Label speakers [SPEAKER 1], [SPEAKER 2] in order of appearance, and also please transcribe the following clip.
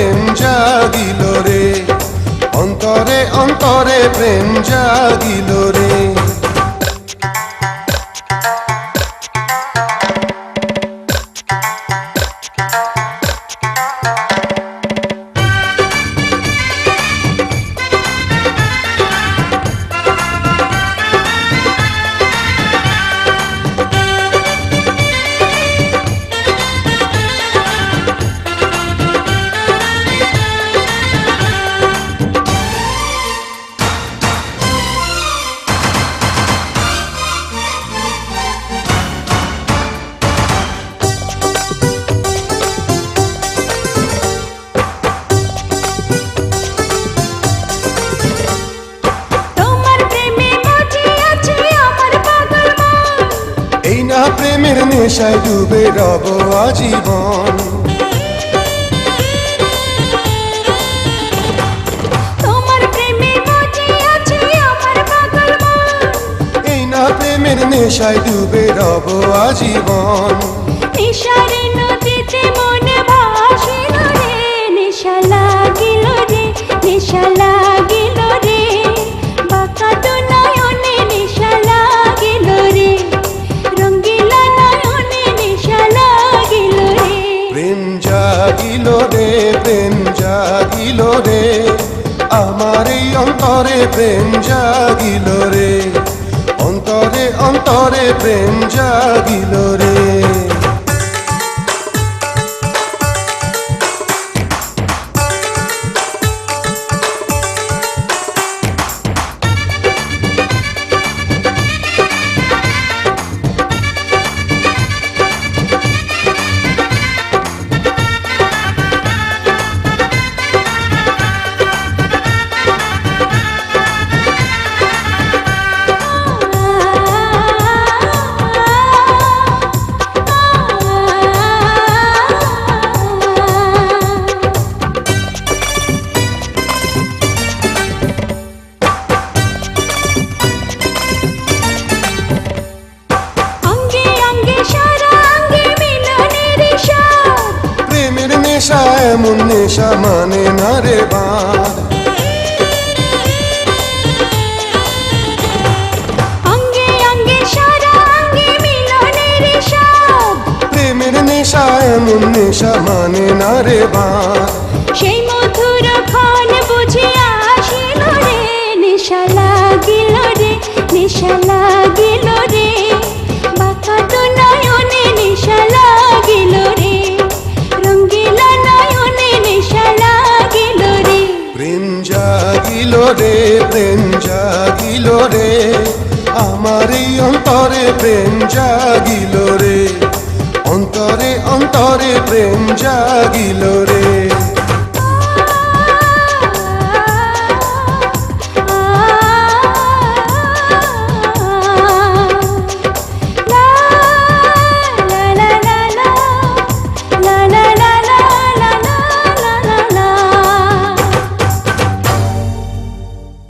[SPEAKER 1] প্রেম জাগিল রে, অন্তরে অন্তরে প্রেম জাগিল রে। প্রেমের নেশায় ডুবে রব আজীবন,
[SPEAKER 2] তোমার প্রেমে মজে আছে আমার পাগল মন।
[SPEAKER 1] এই না প্রেমের নেশায় ডুবে রব আজীবন।
[SPEAKER 2] নেশার নদীতে মনে ভাসিল রে, নেশা লাগিল রে, নেশা লাগিল রে, বাঁকা তো নয়নে নেশা লাগিল রে, রঙ্গিলা নয়নে নেশা লাগিল রে।
[SPEAKER 1] প্রেম জাগিল রে, প্রেম জাগিল রে, আমার এই অন্তরে প্রেম জাগিল রে, অন্তরে অন্তরে প্রেম জাগিল রে। নেশা এমন নেশা মানে না রে বাঁধ,
[SPEAKER 2] অঙ্গে অঙ্গে সারা অঙ্গে মিলনের স্বাদ।
[SPEAKER 1] প্রেমের নেশা এমন নেশা মানে না রে বাঁধ।
[SPEAKER 2] সেই মধুর ক্ষণ বুঝে আসিল রে, নেশা লাগিল রে, নেশা লাগিল রে, বাঁকা তো নয়নে নেশা লাগিল রে, রঙ্গিলা নয়নে নেশা লাগিল রে।
[SPEAKER 1] প্রেম জাগিল রে, প্রেম জাগিল রে, আমার এই অন্তরে প্রেম জাগিল রে, অন্তরে অন্তরে প্রেম জাগিল রে।